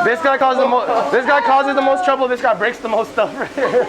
This guy causes the most trouble. This guy breaks the most stuff right here.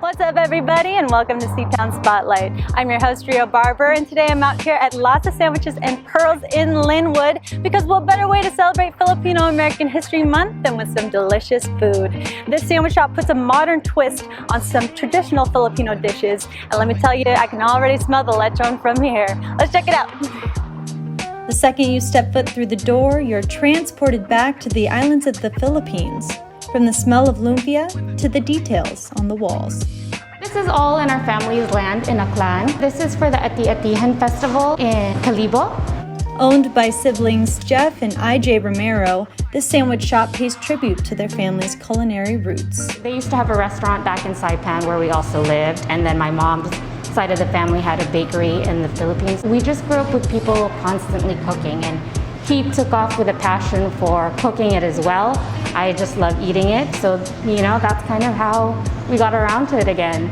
What's up, everybody, and welcome to SeaTown Spotlight. I'm your host, Rio Barber, and today I'm out here at LASA Sandwiches and Pearls in Lynnwood, because what better way to celebrate Filipino American History Month than with some delicious food. This sandwich shop puts a modern twist on some traditional Filipino dishes, and let me tell you, I can already smell the lechon from here. Let's check it out. The second you step foot through the door, you're transported back to the islands of the Philippines. From the smell of lumpia to the details on the walls. This is all in our family's land in Aklan. This is for the Ati-Atihan Festival in Calibo. Owned by siblings Jhef and IJ Romero, this sandwich shop pays tribute to their family's culinary roots. They used to have a restaurant back in Saipan where we also lived, and then my mom's side of the family had a bakery in the Philippines. We just grew up with people constantly cooking, and he took off with a passion for cooking it as well. I just love eating it, so that's kind of how we got around to it again.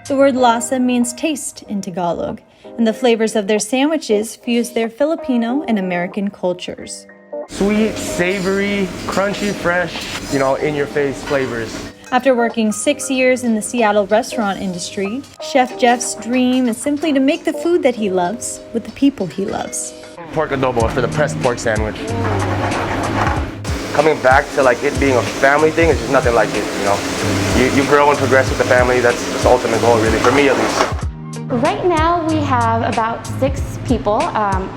The word lasa means taste in Tagalog, and the flavors of their sandwiches fuse their Filipino and American cultures. Sweet, savory, crunchy, fresh, in-your-face flavors. After working 6 years in the Seattle restaurant industry, Chef Jeff's dream is simply to make the food that he loves with the people he loves. Pork adobo for the pressed pork sandwich. Coming back to it being a family thing, it's just nothing like it, You grow and progress with the family. That's the ultimate goal, really, for me at least. Right now we have about 6 people,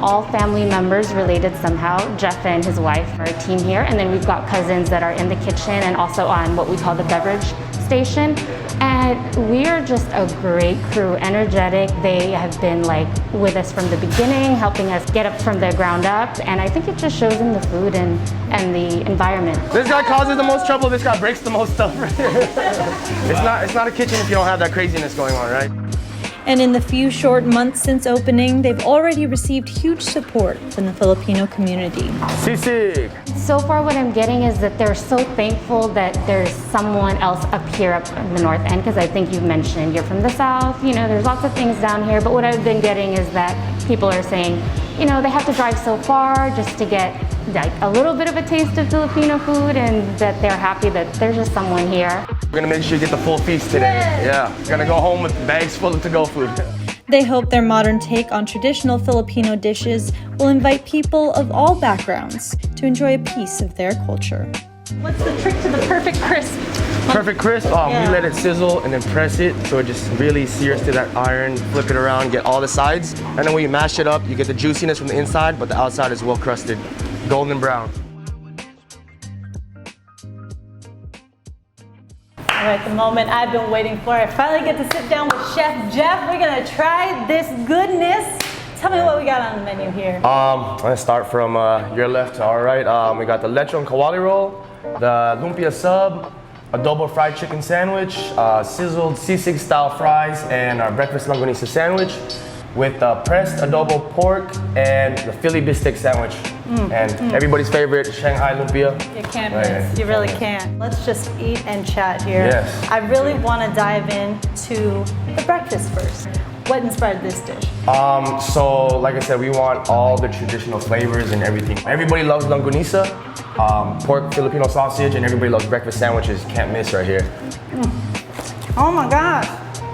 all family members related somehow. Jhef and his wife are a team here, and then we've got cousins that are in the kitchen and also on what we call the beverage station. And we are just a great crew, energetic. They have been with us from the beginning, helping us get up from the ground up, and I think it just shows in the food and the environment. This guy causes the most trouble. This guy breaks the most stuff right here. It's not a kitchen if you don't have that craziness going on, right? And in the few short months since opening, they've already received huge support from the Filipino community. Sisig! So far what I'm getting is that they're so thankful that there's someone else up here up in the north end, because I think you've mentioned you're from the south, there's lots of things down here, but what I've been getting is that people are saying, they have to drive so far just to get a little bit of a taste of Filipino food, and that they're happy that there's just someone here. We're gonna make sure you get the full feast today. Yeah, we're gonna go home with bags full of to-go food. They hope their modern take on traditional Filipino dishes will invite people of all backgrounds to enjoy a piece of their culture. What's the trick to the perfect crisp? Perfect crisp? We let it sizzle and then press it so it just really sears to that iron, flip it around, get all the sides. And then when you mash it up, you get the juiciness from the inside, but the outside is well crusted, golden brown. All right, the moment I've been waiting for. I finally get to sit down with Chef Jhef. We're gonna try this goodness. Tell me what we got on the menu here. I'm gonna start from your left to our right. We got the Lechon kawali roll, the Lumpia sub, Adobo fried chicken sandwich, sizzled sisig style fries, and our breakfast longanisa sandwich with pressed adobo pork and the Philly biscuit sandwich. And everybody's favorite, Shanghai lumpia. You can't miss, you really can't. Let's just eat and chat here. Yes. I really want to dive into the breakfast first. What inspired this dish? So like I said, we want all the traditional flavors and everything. Everybody loves longanisa, pork Filipino sausage, and everybody loves breakfast sandwiches. Can't miss right here. Oh my gosh.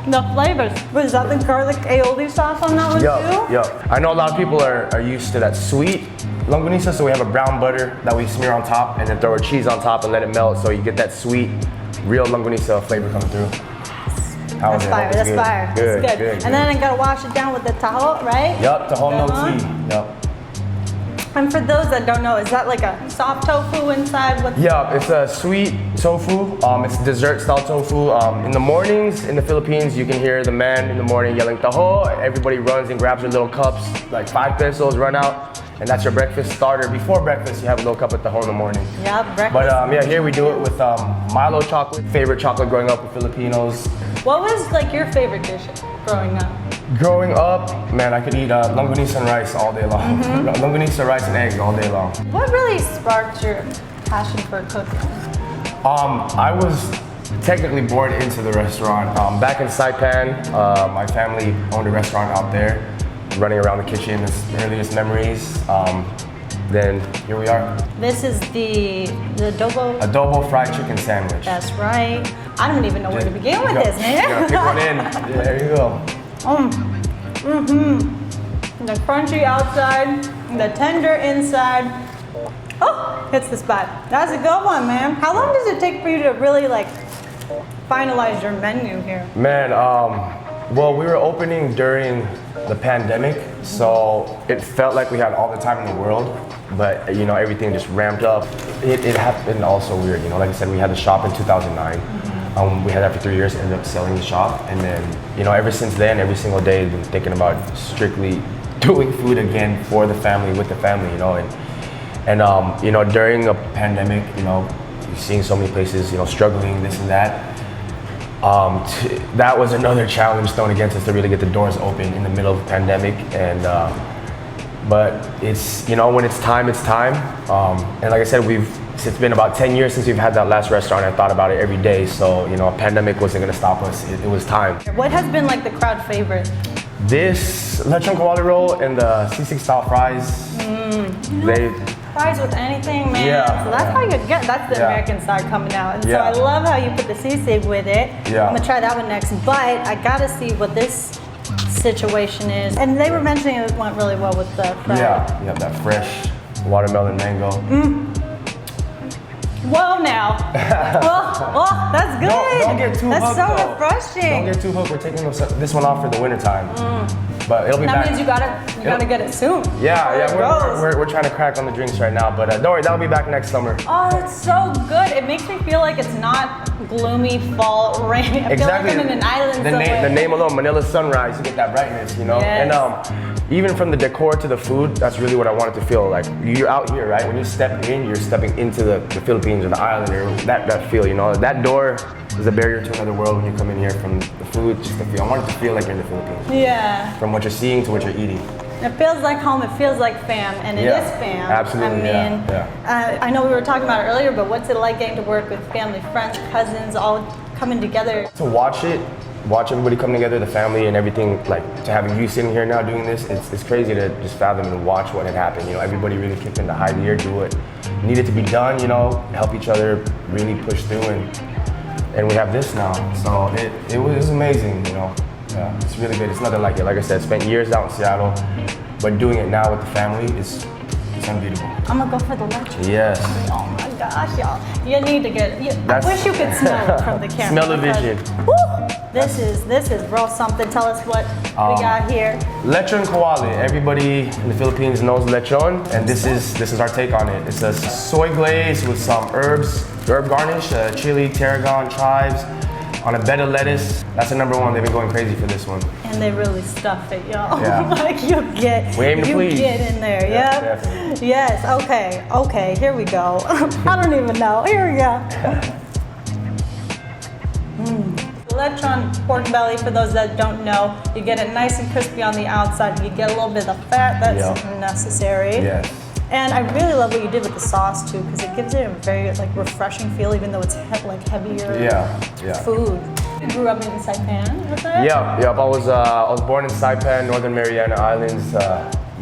The flavors. Was that the garlic aioli sauce on that one too? Yup. I know a lot of people are used to that sweet longanisa, so we have a brown butter that we smear on top and then throw our cheese on top and let it melt, so you get that sweet, real longanisa flavor coming through. That's fire, that's fire. Good, that's good. And then I gotta wash it down with the taho, right? Yup, taho no tea. Yup. And for those that don't know, is that like a soft tofu inside? Yeah, it's a sweet tofu. It's dessert style tofu. In the mornings in the Philippines, you can hear the man in the morning yelling taho. Everybody runs and grabs their little cups, like 5 pesos, run out. And that's your breakfast starter. Before breakfast, you have a little cup of taho in the morning. Yeah, breakfast. But yeah, here we do it with Milo chocolate. Favorite chocolate growing up with Filipinos. What was like your favorite dish growing up? Growing up, man, I could eat longanisa and rice all day long. Longanisa, rice, and eggs all day long. What really sparked your passion for cooking? I was technically born into the restaurant. Back in Saipan, my family owned a restaurant out there, running around the kitchen, it's the earliest memories. Then here we are. This is the adobo? Adobo fried chicken sandwich. That's right. I don't even know where to begin with this, man. You gotta pick one in. Yeah, there you go. The crunchy outside, the tender inside. Oh, hits the spot. That's a good one, man. How long does it take for you to really like finalize your menu here? Man, well, we were opening during the pandemic, so it felt like we had all the time in the world, but you know, everything just ramped up. It happened also weird, you know, like I said, we had the shop in 2009. We had that for 3 years, ended up selling the shop, and then, you know, ever since then, every single day, I've been thinking about strictly doing food again for the family, with the family, you know, and you know, during a pandemic, you know, you're seeing so many places, you know, struggling, this and that. That was another challenge thrown against us to really get the doors open in the middle of the pandemic, and but it's, you know, when it's time, it's time. And like I said, it's been about 10 years since we've had that last restaurant. I thought about it every day, so you know, a pandemic wasn't gonna stop us. It was time. What has been like the crowd favorite? This Lechon kawali roll and the C6 style fries. They Fries with anything, man. Yeah, So that's how you get. That's the American side coming out. And so I love how you put the sisig with it. Yeah. I'm gonna try that one next, but I gotta see what this situation is. And they were mentioning it went really well with the fried. Yeah, you have that fresh watermelon mango. Whoa now. oh, that's good. Don't get too That's hooked. so though. refreshing. Don't get too hooked. We're taking this one off for the winter time. But it'll be That back. means you gotta get it soon. Yeah, There it goes. we're trying to crack on the drinks right now, but don't worry, that'll be back next summer. Oh, it's so good. It makes me feel like it's not gloomy fall rain. I feel like I'm in an island somewhere. The name alone, Manila Sunrise, you get that brightness, you know? Yes. And even from the decor to the food, that's really what I wanted to feel like. You're out here, right? When you step in, you're stepping into the Philippines or the island, or that feel, you know? That door is a barrier to another world when you come in here, from the food, just the feel. I want it to feel like you're in the Philippines. Yeah. From what you're seeing to what you're eating. It feels like home, it feels like fam, and it is fam. Absolutely, I mean, I know we were talking about it earlier, but what's it like getting to work with family, friends, cousins, all coming together? To watch everybody come together, the family and everything, like to have you sitting here now doing this, it's crazy to just fathom and watch what had happened. You know, everybody really kicked into high gear, do what needed to be done, you know, help each other really push through, and we have this now. So it was amazing, you know. Yeah, it's really good. It's nothing like it. Like I said, spent years out in Seattle, but doing it now with the family is unbeatable. I'm gonna go for the lunch. Yes. Oh my gosh, y'all. You need to get, I wish you could smell it from the camera. Smell the vision. Woo, this is real something. Tell us what we got here. Lechon kawali. Everybody in the Philippines knows lechon, and this is our take on it. It's a soy glaze with some herb garnish, chili, tarragon, chives, on a bed of lettuce. That's the number one. They've been going crazy for this one. And they really stuff it, y'all. Yeah. Like you get in there. Yeah, Yep. definitely. Yes. Okay. Here we go. I don't even know. Here we go. Lechon pork belly, for those that don't know, you get it nice and crispy on the outside. You get a little bit of fat that's necessary. Yes. And I really love what you did with the sauce too, because it gives it a very like refreshing feel, even though it's like heavier food. You grew up in Saipan, was it? Yeah. I was born in Saipan, Northern Mariana Islands.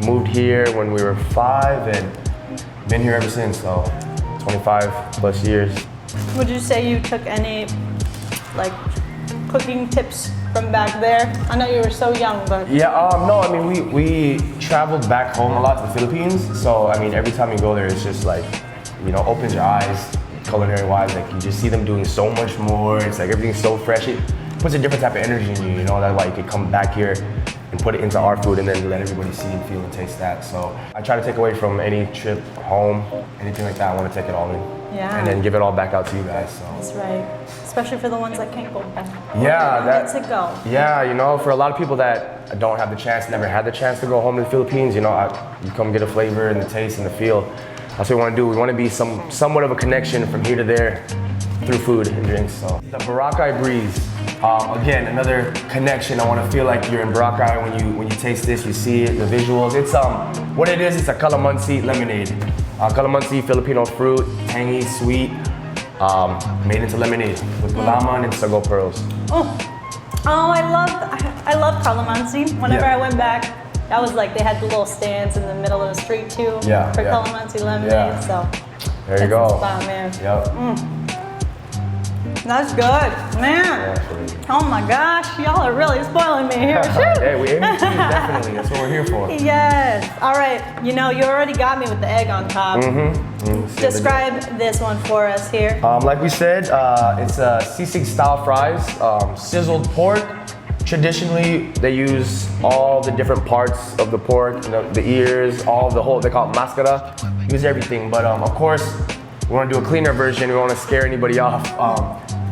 Moved here when we were 5 and been here ever since. So 25 plus years. Would you say you took any like cooking tips from back there? I know you were so young, but No, I mean we traveled back home a lot to the Philippines, so I mean every time you go there, it's just like, you know, opens your eyes, culinary wise. Like you just see them doing so much more. It's like everything's so fresh. It puts a different type of energy in you. You know, that's why you could come back here and put it into our food and then let everybody see and feel and taste that. So I try to take away from any trip home, anything like that. I want to take it all in. Yeah. And then give it all back out to you guys. So. That's right. Especially for the ones that can't go back. Yeah, that's to go. Yeah, you know, for a lot of people that don't have the chance, never had the chance to go home to the Philippines, you know, you come get a flavor and the taste and the feel. That's what we want to do. We want to be somewhat of a connection from here to there through food and drinks. So the Boracay Breeze, again, another connection. I want to feel like you're in Boracay when you taste this, you see it, the visuals. It's what it is. It's a calamansi lemonade. Calamansi, Filipino fruit, tangy, sweet, made into lemonade with gulaman and sago pearls. Oh, I love calamansi. Whenever I went back, that was like they had the little stands in the middle of the street too for calamansi lemonade. Yeah. So there you go. Spot, man. Yep. That's good, man. Oh my gosh, y'all are really spoiling me here. Hey, we aim to cheese, definitely. That's what we're here for. Yes. All right. You know, you already got me with the egg on top. Describe this one for us here. Like we said, it's C6 style fries, sizzled pork. Traditionally, they use all the different parts of the pork, you know, the ears, they call it mascara. Use everything, but of course, we want to do a cleaner version. We don't want to scare anybody off.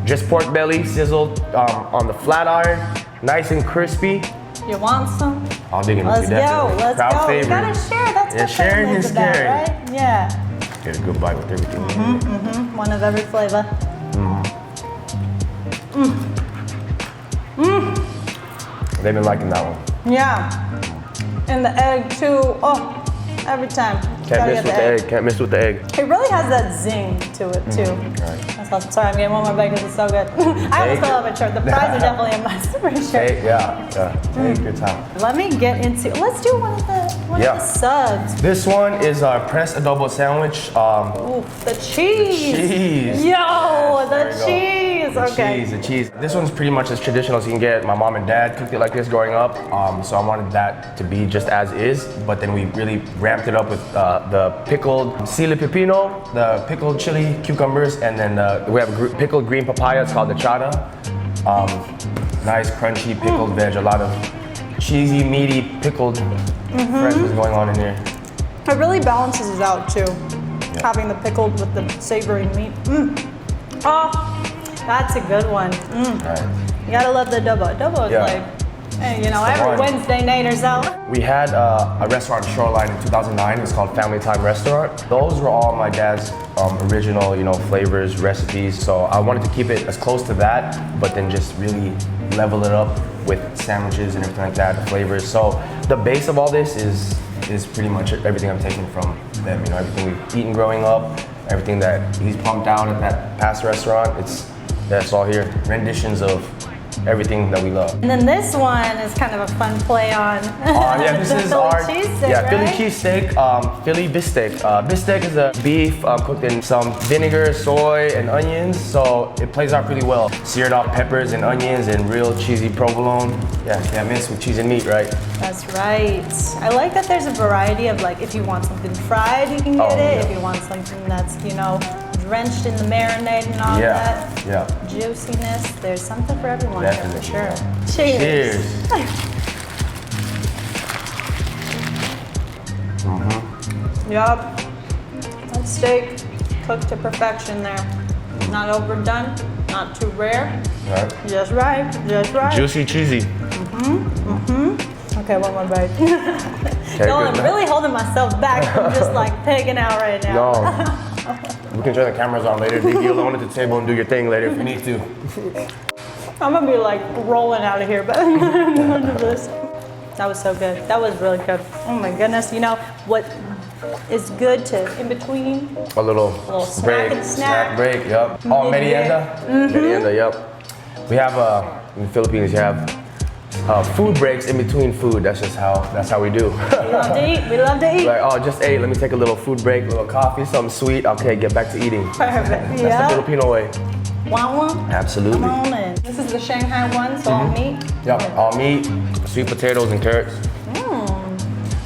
Just pork belly, sizzled on the flat iron, nice and crispy. You want some? I'll dig into Let's it, definitely. go. Let's Crowd go. favorite. We gotta share. That's what sharing is about, caring. right? Yeah. Get a good bite with everything. One of every flavor. They've been liking that one. Yeah. And the egg too. Oh, every time. Can't miss with the egg. Can't miss with the egg. It really has that zing to it too. Right. That's awesome. Sorry, I'm getting one more bite because it's so good. I almost fell off my shirt. The fries are definitely in my super shirt. Take your time. Let me get into. Let's do one of the subs. This one is our pressed adobo sandwich. Ooh, the cheese. Cheese. Yo, the cheese. The cheese. This one's pretty much as traditional as you can get. My mom and dad cooked it like this growing up, so I wanted that to be just as is. But then we really ramped it up with the pickled chile pepino, the pickled chili cucumbers, and then we have a pickled green papaya. It's called lechon. Nice crunchy pickled veg. A lot of cheesy, meaty, pickled freshness going on in here. It really balances it out too. Having the pickled with the savory meat. Oh, that's a good one. Right. You gotta love the adobo. Adobo is like, you know, every Wednesday night or so. We had a restaurant in Shoreline in 2009. It was called Family Time Restaurant. Those were all my dad's original, you know, flavors, recipes. So I wanted to keep it as close to that, but then just really level it up with sandwiches and everything like that, the flavors. So the base of all this is pretty much everything I'm taking from them. You know, everything we've eaten growing up, everything that he's pumped out at that past restaurant. It's all here. Renditions of everything that we love. And then this one is kind of a fun play on. This is Philly our cheesesteak, Philly right? cheesesteak, Philly bistek. Bistek is a beef cooked in some vinegar, soy, and onions, so it plays out really well. Seared off peppers and onions and real cheesy provolone. Yeah, can't miss with cheese and meat, right? That's right. I like that there's a variety of, like, if you want something fried, you can get it. If you want something that's, you know, drenched in the marinade and all that juiciness, there's something for everyone here for sure. Cheers. Yup. That steak cooked to perfection there. Not overdone, not too rare. Right. Just right, just right. Juicy, cheesy. Okay, one more bite. I'm really holding myself back from just like pigging out right now. No. We can turn the cameras on later. Leave you alone at the table and do your thing later if you need to. I'm gonna be like rolling out of here, but that was so good. That was really good. Oh my goodness. You know what is good to in between? A little snack break. Yep. Oh, merienda. Merienda. Yep. We have in the Philippines. You have food breaks in between food. That's how we do. We love to eat. We love to eat. Like, oh, just ate. Let me take a little food break, a little coffee, something sweet. Okay, get back to eating. Perfect. That's the Filipino way. Want one? Absolutely. Come on in. This is the Shanghai one, so all meat. Yep, all meat, sweet potatoes and carrots.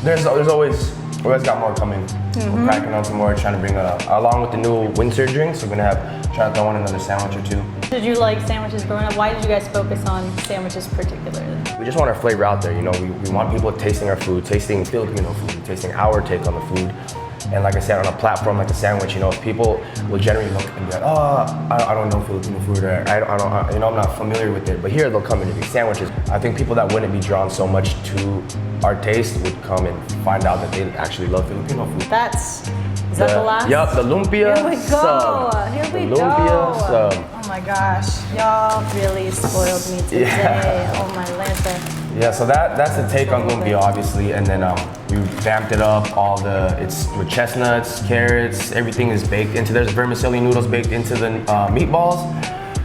There's always got more coming. We're cracking on some more, trying to bring along with the new winter drinks. We're gonna try to throw in another sandwich or two. Did you like sandwiches growing up? Why did you guys focus on sandwiches particularly? We just want our flavor out there, you know. We want people tasting our food, tasting Filipino food, tasting our take on the food. And like I said, on a platform like a sandwich, you know, people will generally look and be like, oh, I don't know Filipino food, or I'm not familiar with it. But here they'll come into these sandwiches. I think people that wouldn't be drawn so much to our taste would come and find out that they actually love Filipino food. Is that the last? Yep, the Lumpia Here we go. sub. Here we the Lumpia go. sub. Oh my gosh, y'all really spoiled me today. Oh my Lanta. Yeah, so that's the take on lumpia, obviously, and then we vamped it up. It's with chestnuts, carrots, everything is baked into. There's vermicelli noodles baked into the meatballs.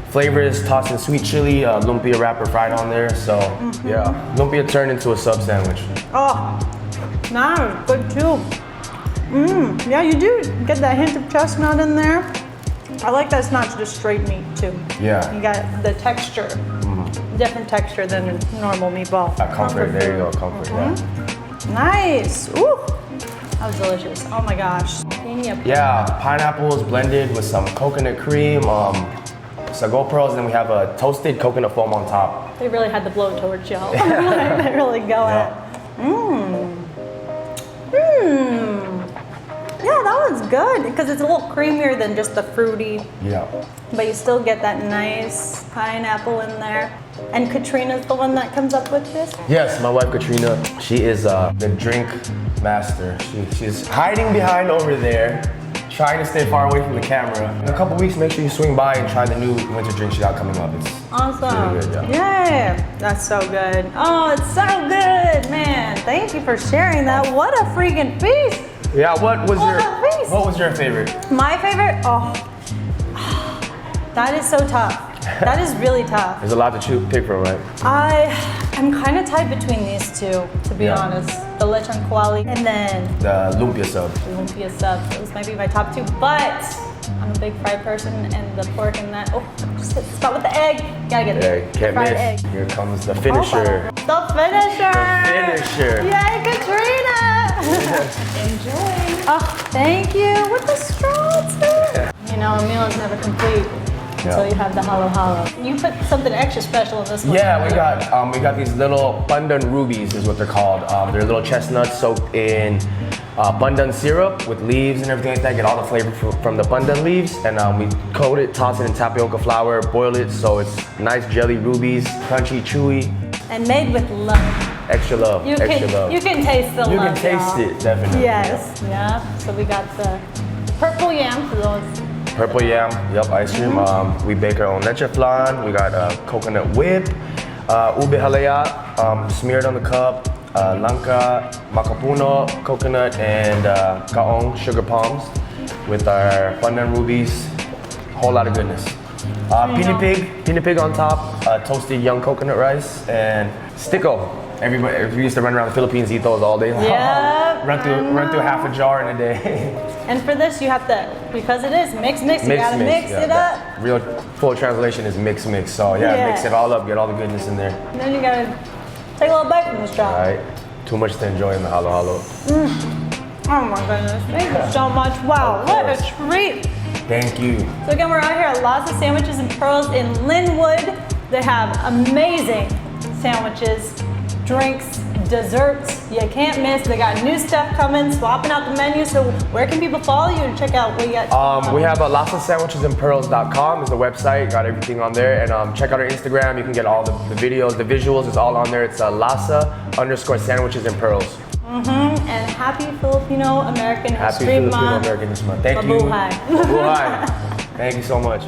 Flavor is tossed in sweet chili, lumpia wrapper fried on there. So yeah, lumpia turned into a sub sandwich. Oh, nice, good too. Yeah, you do get that hint of chestnut in there. I like that it's not just straight meat too. Yeah. You got the texture, different texture than a normal meatball. Comfort, there you go, comfort, yeah. Nice, ooh, that was delicious. Oh my gosh. Yeah, pineapple is blended with some coconut cream, sago pearls, and then we have a toasted coconut foam on top. They really had the blowtorch, y'all. They really go at Yeah, that one's good because it's a little creamier than just the fruity. Yeah. But you still get that nice pineapple in there. And Katrina's the one that comes up with this? Yes, my wife Katrina. She is the drink master. She's hiding behind over there, trying to stay far away from the camera. In a couple weeks, make sure you swing by and try the new winter drink she got coming up. It's awesome. really good, yeah. That's so good. Oh, it's so good, man. Thank you for sharing that. What a freaking feast. Yeah, what was your favorite? My favorite? Oh, that is so tough. That is really tough. There's a lot to pick from, right? I'm kind of tied between these two, to be honest. The Lechon kawali and then the lumpia sub. The lumpia sub. Those might be my top two, but I'm a big fried person, and the pork and that. Oh, just hit the spot with the egg. Gotta get it. Can't fried miss. egg. Here comes the finisher. The finisher. The finisher. Yay, Katrina. Enjoy. Oh, thank you. With the straw too. You know, a meal is never complete until you have the halo. You put something extra special in this one. Yeah, we got these little pandan rubies is what they're called. They're little chestnuts soaked in pandan syrup with leaves and everything like that. Get all the flavor from the pandan leaves, and we coat it, toss it in tapioca flour, boil it so it's nice jelly rubies, crunchy, chewy. And made with love. Extra love, extra love. You can taste the love, You can taste it, definitely. Yes, yeah. So we got the purple yam for those. Purple yam, ice cream. We bake our own leche flan. We got coconut whip, ube halaya smeared on the cup, langka, makapuno, coconut, and kaong, sugar palms, with our pandan rubies. Whole lot of goodness. Pini pig on top, toasted young coconut rice, and sticko. Everybody, we used to run around the Philippines, eat those all day long. Yeah. run through half a jar in a day. And for this, you have to, because it is mix. You gotta mix it up. Real full translation is mix. So mix it all up, get all the goodness in there. And then you gotta take a little bite from this jar. All right, too much to enjoy in the halo. Oh my goodness, thank you so much. Wow, what a treat. Thank you. So again, we're out here at LASA Sandwiches and Pearls in Lynnwood. They have amazing sandwiches, drinks, desserts. You can't miss. They got new stuff coming, swapping out the menu. So where can people follow you and check out what you got? We have LASA Sandwiches and Pearls.com is the website. Got everything on there. And check out our Instagram. You can get all the videos, the visuals. It's all on there. It's LASA_Sandwiches and Pearls. And happy Filipino American History Month. Happy Filipino American History Month. Thank you. Mabuhay. Mabuhay. Thank you so much.